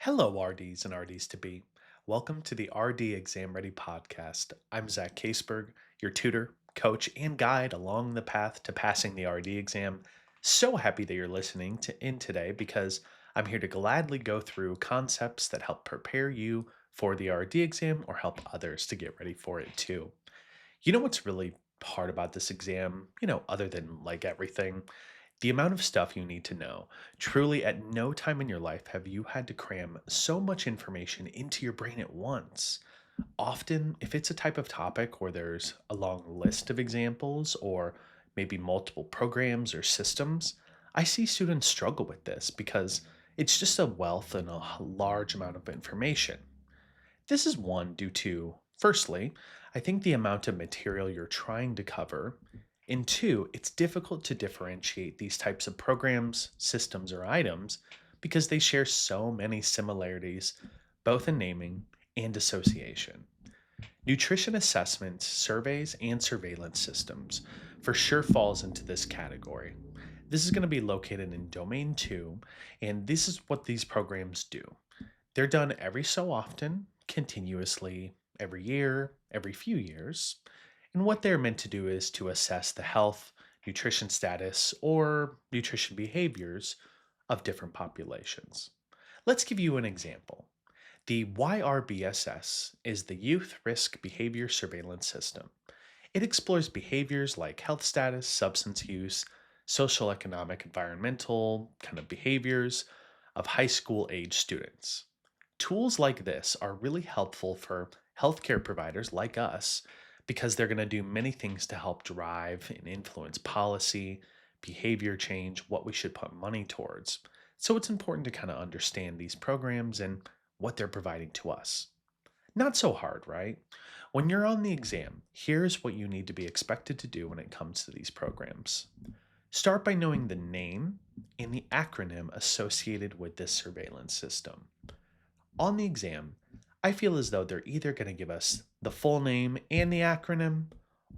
Hello, RDs and RDs to be. Welcome to the RD Exam Ready podcast. I'm Zach Caseberg, your tutor, coach, and guide along the path to passing the RD exam. So happy that you're listening in today because I'm here to gladly go through concepts that help prepare you for the RD exam or help others to get ready for it too. You know what's really hard about this exam, other than like everything? The amount of stuff you need to know. Truly, at no time in your life have you had to cram so much information into your brain at once. Often, if it's a type of topic where there's a long list of examples or maybe multiple programs or systems, I see students struggle with this because it's just a wealth and a large amount of information. This is one due to, firstly, I think the amount of material you're trying to cover, and two, it's difficult to differentiate these types of programs, systems, or items because they share so many similarities, both in naming and association. Nutrition assessments, surveys, and surveillance systems for sure falls into this category. This is going to be located in Domain 2, and this is what these programs do. They're done every so often, continuously, every year, every few years. And what they're meant to do is to assess the health, nutrition status, or nutrition behaviors of different populations. Let's give you an example. The YRBSS is the Youth Risk Behavior Surveillance System. It explores behaviors like health status, substance use, social, economic, environmental kind of behaviors of high school age students. Tools like this are really helpful for healthcare providers like us because they're going to do many things to help drive and influence policy, behavior change, what we should put money towards. So it's important to kind of understand these programs and what they're providing to us. Not so hard, right? When you're on the exam, here's what you need to be expected to do when it comes to these programs. Start by knowing the name and the acronym associated with this surveillance system. On the exam, I feel as though they're either going to give us the full name and the acronym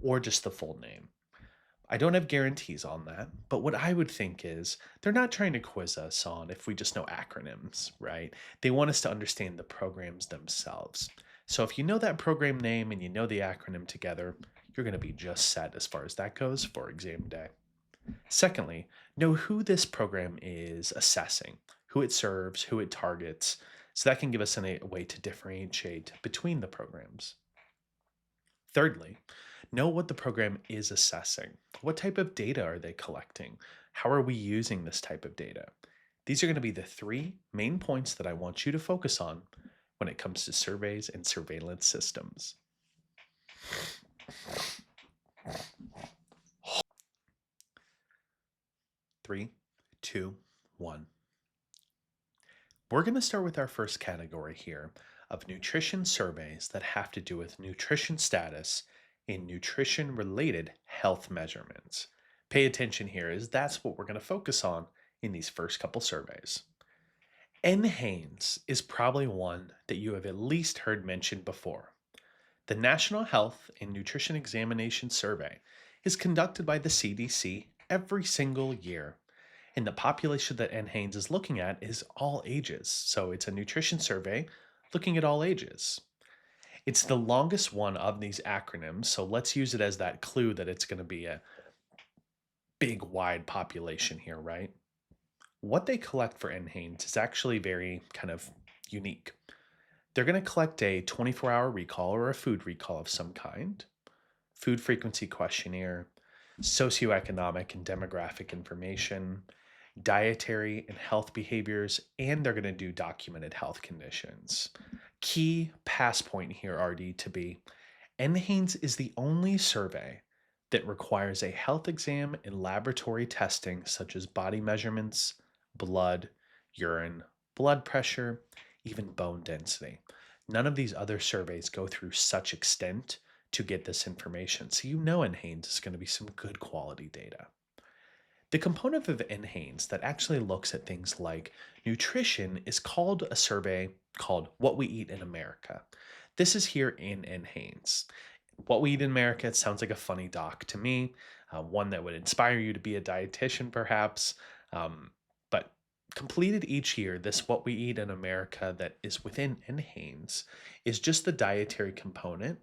or just the full name. I don't have guarantees on that, but what I would think is they're not trying to quiz us on if we just know acronyms, right? They want us to understand the programs themselves. So if you know that program name and you know the acronym together, you're going to be just set as far as that goes for exam day. Secondly, know who this program is assessing, who it serves, who it targets, so that can give us a way to differentiate between the programs. Thirdly, know what the program is assessing. What type of data are they collecting? How are we using this type of data? These are going to be the three main points that I want you to focus on when it comes to surveys and surveillance systems. Three, two, one. We're going to start with our first category here of nutrition surveys that have to do with nutrition status and nutrition related health measurements. Pay attention here, as that's what we're going to focus on in these first couple surveys. NHANES is probably one that you have at least heard mentioned before. The National Health and Nutrition Examination Survey is conducted by the CDC every single year, and the population that NHANES is looking at is all ages. So it's a nutrition survey looking at all ages. It's the longest one of these acronyms, so let's use it as that clue that it's going to be a big, wide population here, right? What they collect for NHANES is actually very kind of unique. They're going to collect a 24-hour recall or a food recall of some kind, food frequency questionnaire, socioeconomic and demographic information, dietary and health behaviors, and they're going to do documented health conditions. Key pass point here, RD, to be NHANES is the only survey that requires a health exam and laboratory testing such as body measurements, blood, urine, blood pressure, even bone density. None of these other surveys go through such extent to get this information, so you know NHANES is going to be some good quality data. The component of NHANES that actually looks at things like nutrition is called a survey called What We Eat in America. This is here in NHANES. What We Eat in America, it sounds like a funny doc to me, one that would inspire you to be a dietitian perhaps, but completed each year, this What We Eat in America that is within NHANES is just the dietary component.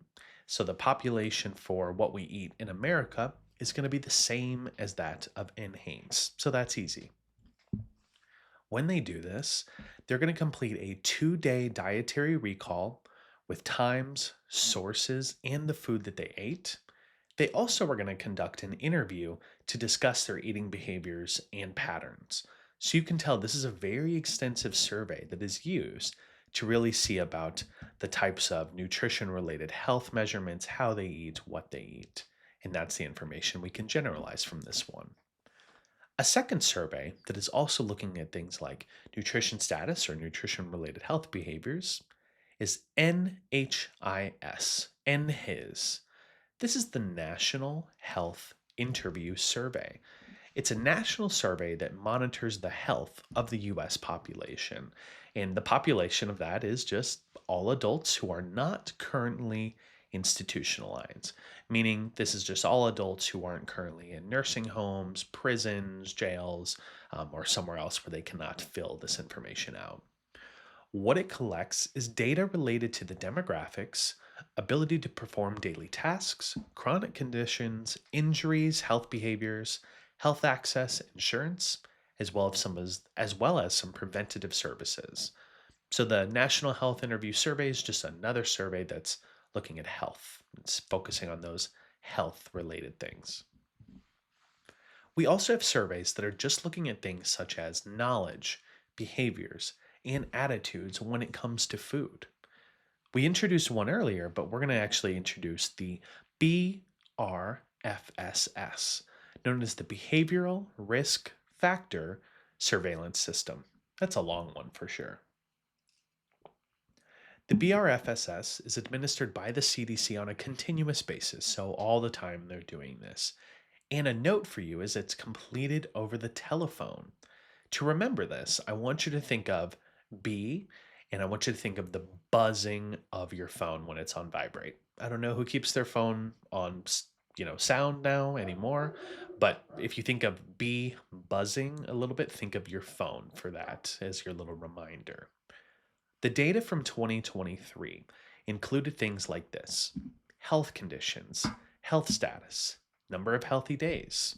So the population for what we eat in America is going to be the same as that of NHANES. So that's easy. When they do this, they're going to complete a 2-day dietary recall with times, sources, and the food that they ate. They also are going to conduct an interview to discuss their eating behaviors and patterns. So you can tell this is a very extensive survey that is used to really see about the types of nutrition related health measurements, how they eat, what they eat. And that's the information we can generalize from this one. A second survey that is also looking at things like nutrition status or nutrition related health behaviors is NHIS, NHIS. This is the National Health Interview Survey. It's a national survey that monitors the health of the US population. And the population of that is just all adults who are not currently institutionalized, meaning this is just all adults who aren't currently in nursing homes, prisons, jails, or somewhere else where they cannot fill this information out. What it collects is data related to the demographics, ability to perform daily tasks, chronic conditions, injuries, health behaviors, health access, insurance, as well as some preventative services. So the National Health Interview Survey is just another survey that's looking at health. It's focusing on those health related things. We also have surveys that are just looking at things such as knowledge, behaviors, and attitudes when it comes to food. We introduced one earlier, but we're going to actually introduce the BRFSS, known as the Behavioral Risk Factor Surveillance System. That's a long one for sure. The BRFSS is administered by the CDC on a continuous basis, so all the time they're doing this. And a note for you is it's completed over the telephone. To remember this, I want you to think of B, and I want you to think of the buzzing of your phone when it's on vibrate. I don't know who keeps their phone on, sound now anymore, but if you think of B buzzing a little bit, think of your phone for that as your little reminder. The data from 2023 included things like this: health conditions, health status, number of healthy days,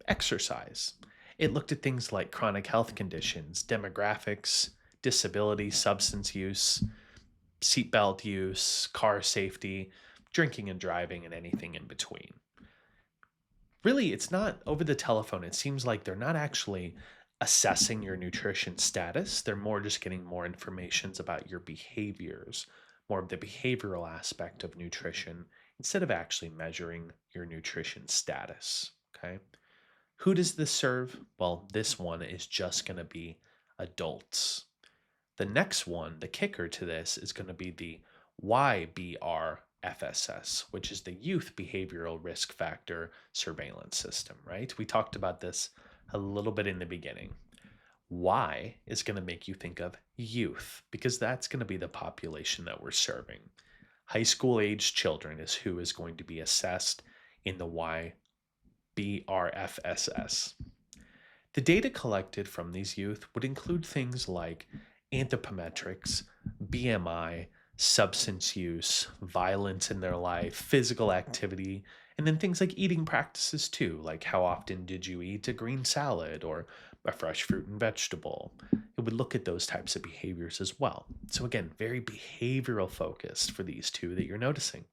exercise. It looked at things like chronic health conditions, demographics, disability, substance use, seatbelt use, car safety, drinking and driving, and anything in between. Really, it's not over the telephone. It seems like they're not actually assessing your nutrition status. They're more just getting more information about your behaviors, more of the behavioral aspect of nutrition, instead of actually measuring your nutrition status. Okay. Who does this serve? Well, this one is just going to be adults. The next one, the kicker to this, is going to be the YRBSS, which is the Youth Behavioral Risk Factor Surveillance System, right? We talked about this a little bit in the beginning. Y is going to make you think of youth because that's going to be the population that we're serving. High school age children is who is going to be assessed in the YBRFSS. The data collected from these youth would include things like anthropometrics, BMI, substance use, violence in their life, physical activity, and then things like eating practices too, like how often did you eat a green salad or a fresh fruit and vegetable. It would look at those types of behaviors as well. So again, very behavioral focused for these two that you're noticing.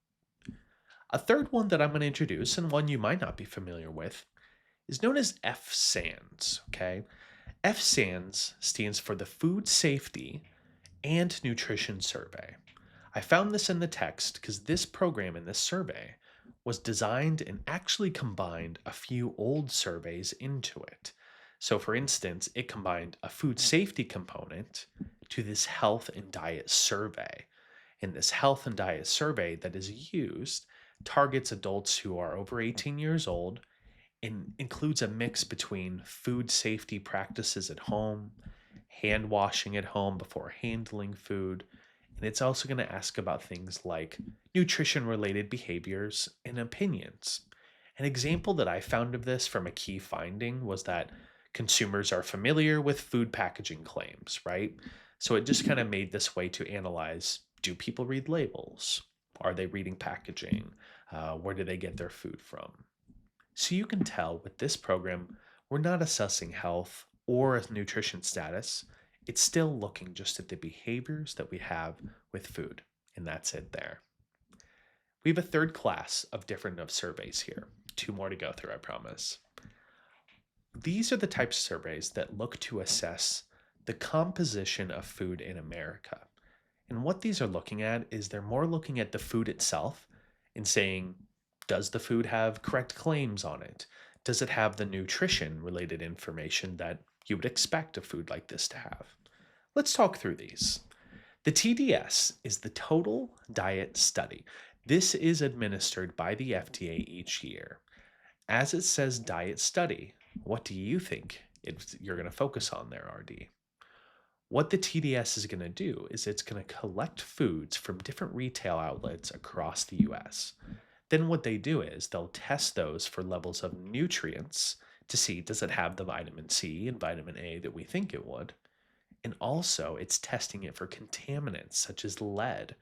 A third one that I'm going to introduce, and one you might not be familiar with, is known as FSANS, okay? FSANS stands for the Food Safety and Nutrition Survey. I found this in the text because this program in this survey was designed and actually combined a few old surveys into it. So for instance, it combined a food safety component to this health and diet survey. And this health and diet survey that is used targets adults who are over 18 years old and includes a mix between food safety practices at home, hand washing at home before handling food, and it's also going to ask about things like nutrition related behaviors and opinions. An example that I found of this from a key finding was that Consumers are familiar with food packaging claims, right? So it just kind of made this way to analyze, do people read labels? Are they reading packaging? Where do they get their food from? So you can tell with this program, we're not assessing health or nutrition status. It's still looking just at the behaviors that we have with food, and that's it there. We have a third class of different of surveys here. Two more to go through, I promise. These are the types of surveys that look to assess the composition of food in America. And what these are looking at is they're more looking at the food itself and saying, does the food have correct claims on it? Does it have the nutrition related information that you would expect a food like this to have? Let's talk through these. The TDS is the Total Diet Study. This is administered by the FDA each year. As it says diet study, what do you think you're going to focus on there, RD? What the TDS is going to do is it's going to collect foods from different retail outlets across the US. Then what they do is they'll test those for levels of nutrients to see, does it have the vitamin C and vitamin A that we think it would? And also it's testing it for contaminants such as lead.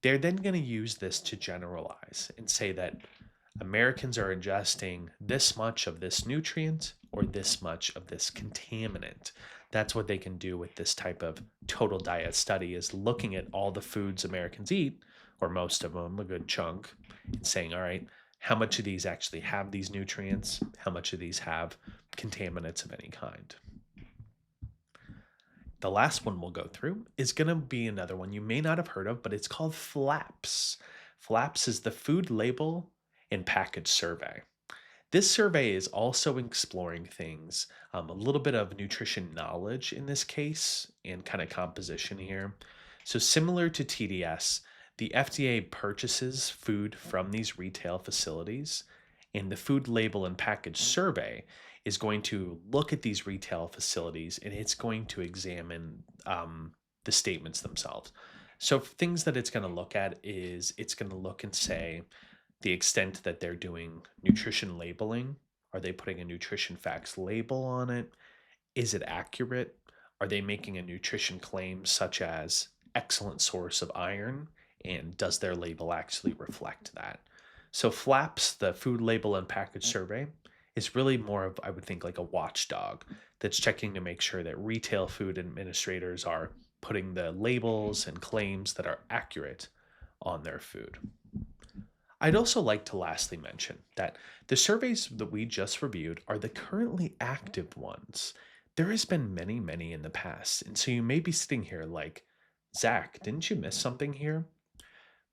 They're then going to use this to generalize and say that Americans are ingesting this much of this nutrient or this much of this contaminant. That's what they can do with this type of total diet study, is looking at all the foods Americans eat, or most of them, a good chunk, and saying, all right, how much of these actually have these nutrients? How much of these have contaminants of any kind? The last one we'll go through is going to be another one you may not have heard of, but it's called FLAPS. FLAPS is the Food Label and Package Survey. This survey is also exploring things, a little bit of nutrition knowledge in this case, and kind of composition here. So similar to TDS, the FDA purchases food from these retail facilities, and the Food Label and Package Survey is going to look at these retail facilities, and it's going to examine the statements themselves. So things that it's going to look at is it's going to look and say the extent that they're doing nutrition labeling. Are they putting a nutrition facts label on it? Is it accurate? Are they making a nutrition claim such as excellent source of iron? And does their label actually reflect that? So FLAPS, the Food Label and Package Survey, is really more of, I would think, like a watchdog that's checking to make sure that retail food administrators are putting the labels and claims that are accurate on their food. I'd also like to lastly mention that the surveys that we just reviewed are the currently active ones. There has been many, many in the past, and so you may be sitting here like, Zach, didn't you miss something here?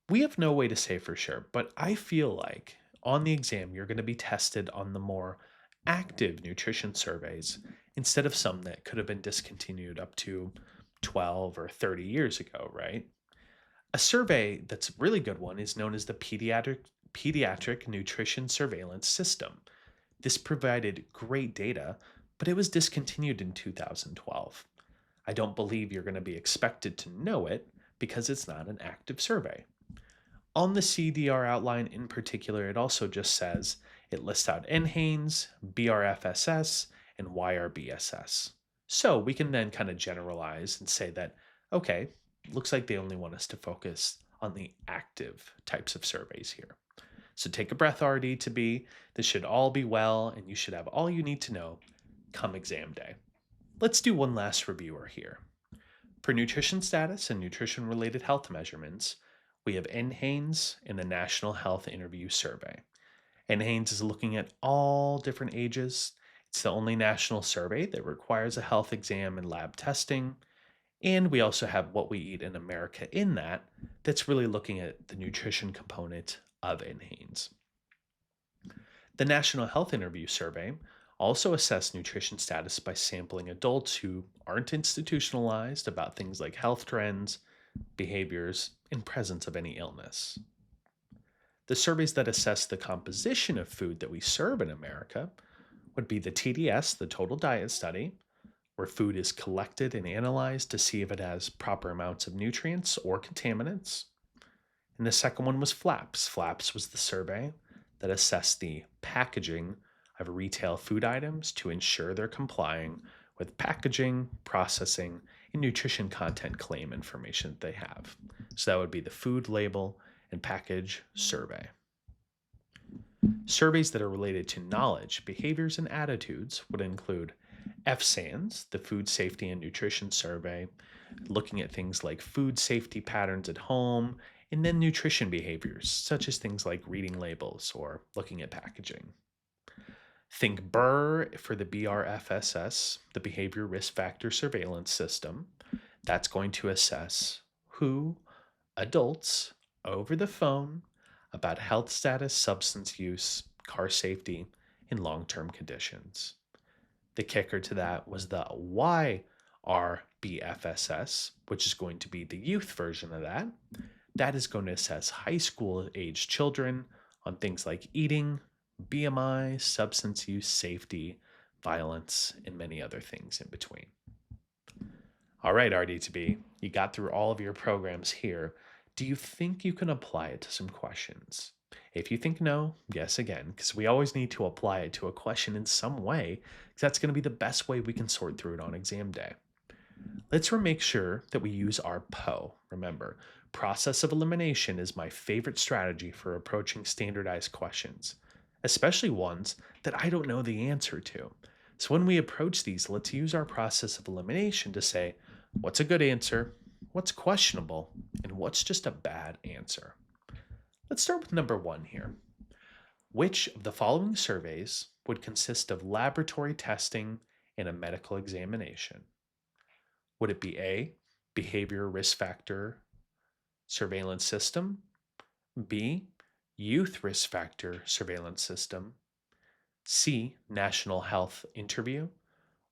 We have no way to say for sure, but I feel like on the exam you're going to be tested on the more active nutrition surveys instead of some that could have been discontinued up to 12 or 30 years ago, right? A survey that's a really good one is known as the Pediatric Nutrition Surveillance System. This provided great data, but it was discontinued in 2012. I don't believe you're going to be expected to know it because it's not an active survey. On the CDR outline in particular, it also just says it lists out NHANES, BRFSS, and YRBSS. So we can then kind of generalize and say that, okay, looks like they only want us to focus on the active types of surveys here. So take a breath, RD to be. This should all be well, and you should have all you need to know come exam day. Let's do one last reviewer here. For nutrition status and nutrition-related health measurements, we have NHANES and the National Health Interview Survey. NHANES is looking at all different ages. It's the only national survey that requires a health exam and lab testing. And we also have What We Eat in America in that's really looking at the nutrition component of NHANES. The National Health Interview Survey also assess nutrition status by sampling adults who aren't institutionalized about things like health trends, behaviors, and presence of any illness. The surveys that assess the composition of food that we serve in America would be the TDS, the Total Diet Study, where food is collected and analyzed to see if it has proper amounts of nutrients or contaminants. And the second one was FLAPS. FLAPS was the survey that assessed the packaging of retail food items to ensure they're complying with packaging, processing, and nutrition content claim information that they have. So that would be the food label and package survey. Surveys that are related to knowledge, behaviors, and attitudes would include FSANS, the Food Safety and Nutrition Survey, looking at things like food safety patterns at home, and then nutrition behaviors, such as things like reading labels or looking at packaging. Think BRR for the BRFSS, the Behavior Risk Factor Surveillance System. That's going to assess who adults over the phone about health status, substance use, car safety, and long term conditions. The kicker to that was the YRBSS, which is going to be the youth version of that. That is going to assess high school age children on things like eating, BMI, substance use, safety, violence, and many other things in between. All right, RD2B, you got through all of your programs here. Do you think you can apply it to some questions? If you think no, guess again, because we always need to apply it to a question in some way, because that's going to be the best way we can sort through it on exam day. Let's make sure that we use our PO. Remember, process of elimination is my favorite strategy for approaching standardized questions, especially ones that I don't know the answer to. So when we approach these, let's use our process of elimination to say, what's a good answer, what's questionable, and what's just a bad answer. Let's start with number 1 here. Which of the following surveys would consist of laboratory testing and a medical examination? Would it be A, Behavior Risk Factor Surveillance System, B, Youth Risk Factor Surveillance System, C, National Health Interview,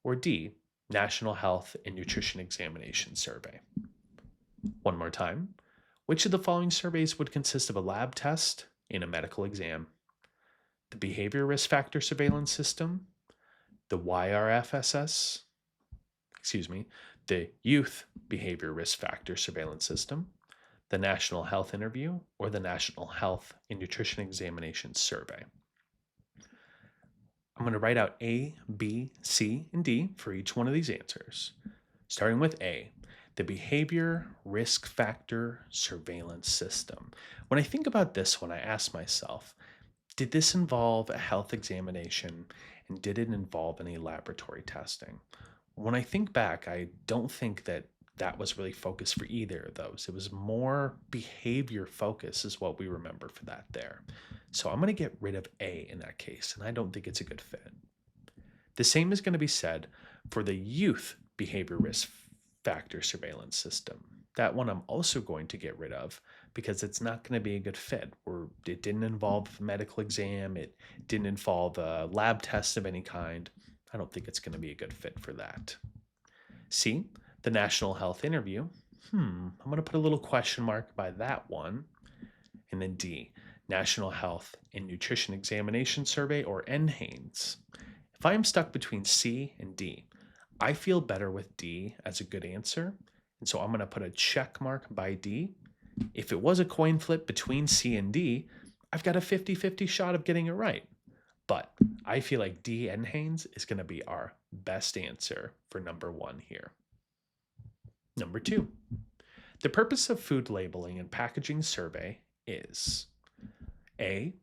or D, National Health and Nutrition Examination Survey? One more time. Which of the following surveys would consist of a lab test and a medical exam? The Behavior Risk Factor Surveillance System, the YRFSS, the Youth Behavior Risk Factor Surveillance System, the National Health Interview, or the National Health and Nutrition Examination Survey? I'm going to write out A, B, C, and D for each one of these answers. Starting with A, the Behavior Risk Factor Surveillance System. When I think about this one, I ask myself, did this involve a health examination, and did it involve any laboratory testing? When I think back, I don't think that was really focused for either of those. It was more behavior focus is what we remember for that there. So I'm going to get rid of A in that case, and I don't think it's a good fit. The same is going to be said for the Youth Behavior Risk Factor Surveillance System. That one I'm also going to get rid of because it's not going to be a good fit. Or it didn't involve a medical exam. It didn't involve a lab test of any kind. I don't think it's going to be a good fit for that. C, the National Health Interview. I'm going to put a little question mark by that one. And then D, National Health and Nutrition Examination Survey, or NHANES. If I'm stuck between C and D, I feel better with D as a good answer. And so I'm going to put a check mark by D. If it was a coin flip between C and D, I've got a 50-50 shot of getting it right. But I feel like D, NHANES, is going to be our best answer for number 1 here. Number 2, the purpose of food labeling and packaging survey is A,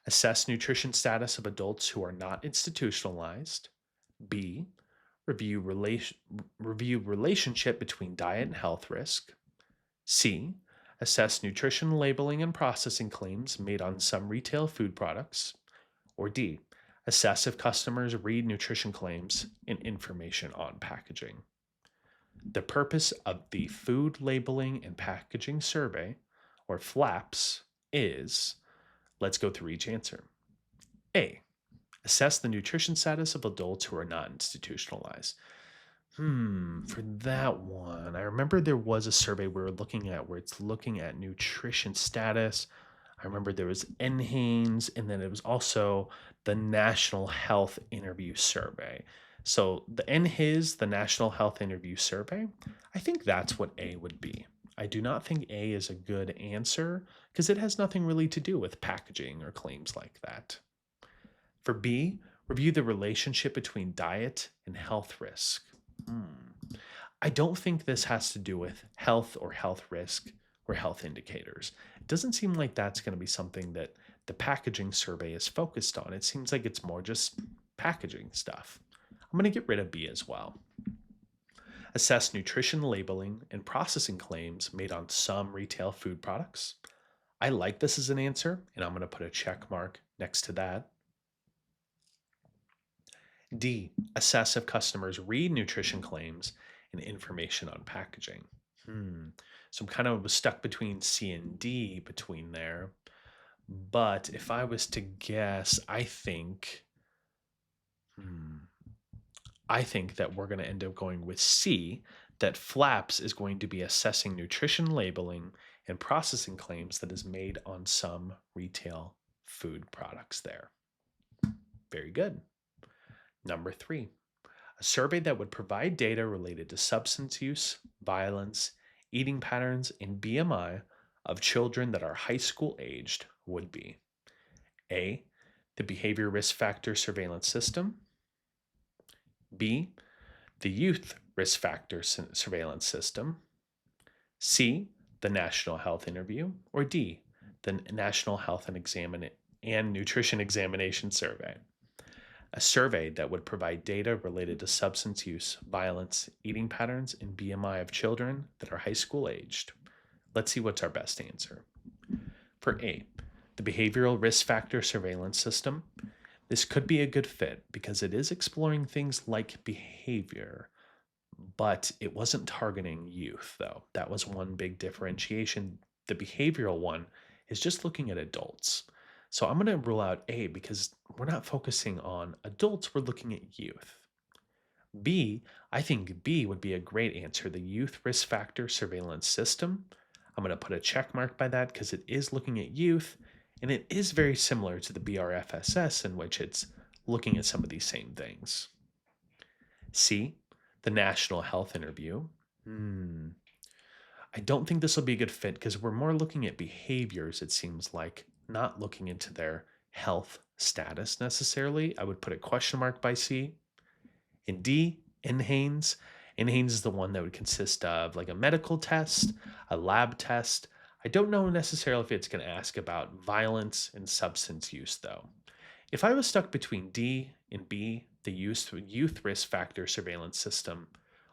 assess nutrition status of adults who are not institutionalized. B, review relationship between diet and health risk. C, assess nutrition labeling and processing claims made on some retail food products. Or D, assess if customers read nutrition claims and information on packaging. The purpose of the Food Labeling and Packaging Survey, or FLAPS, is, let's go through each answer. A, assess the nutrition status of adults who are not institutionalized. For that one, I remember there was a survey we were looking at where it's looking at nutrition status. I remember there was NHANES, and then it was also the National Health Interview Survey. So the NHIS, the National Health Interview Survey, I think that's what A would be. I do not think A is a good answer because it has nothing really to do with packaging or claims like that. For B, Review the relationship between diet and health risk. I don't think this has to do with health or health risk or health indicators. It doesn't seem like that's going to be something that the packaging survey is focused on. It seems like it's more just packaging stuff. I'm going to get rid of B as well. Assess nutrition labeling and processing claims made on some retail food products. I like this as an answer, and I'm going to put a check mark next to that. D. Assess if customers read nutrition claims and information on packaging. So I'm kind of stuck between C and D between there. But if I was to guess, I think that we're going to end up going with C, that FLAPS is going to be assessing nutrition labeling and processing claims that is made on some retail food products there. Very good. Number 3, a survey that would provide data related to substance use, violence, eating patterns, and BMI of children that are high school aged would be A, the Behavior Risk Factor Surveillance System, B, the Youth Risk Factor Surveillance System, C, the National Health Interview, or D, the National Health and Nutrition Examination Survey. A survey that would provide data related to substance use, violence, eating patterns, and BMI of children that are high school aged. Let's see what's our best answer. For A, the Behavioral Risk Factor Surveillance System, this could be a good fit because it is exploring things like behavior, but it wasn't targeting youth, though. That was one big differentiation. The behavioral one is just looking at adults. So I'm going to rule out A because we're not focusing on adults, we're looking at youth. B, I think B would be a great answer, the Youth Risk Factor Surveillance System. I'm going to put a check mark by that because it is looking at youth, and it is very similar to the BRFSS in which it's looking at some of these same things. C, the National Health Interview. I don't think this will be a good fit because we're more looking at behaviors, it seems like, not looking into their health status necessarily. I would put a question mark by C. In D, NHANES. NHANES is the one that would consist of like a medical test, a lab test. I don't know necessarily if it's going to ask about violence and substance use, though. If I was stuck between D and B, the Youth Risk Factor Surveillance System,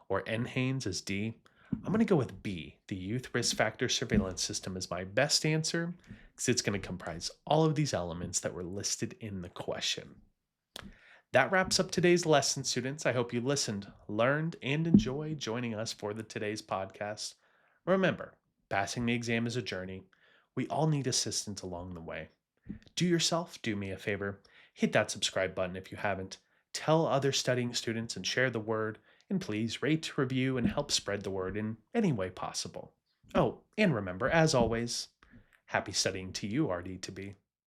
or NHANES as D, I'm going to go with B, the Youth Risk Factor Surveillance System, is my best answer because it's going to comprise all of these elements that were listed in the question. That wraps up today's lesson, students. I hope you listened, learned, and enjoyed joining us for today's podcast. Remember, passing the exam is a journey. We all need assistance along the way. Do me a favor, hit that subscribe button if you haven't. Tell other studying students and share the word. And please rate, review, and help spread the word in any way possible. Oh, and remember, as always, happy studying to you, RD to be.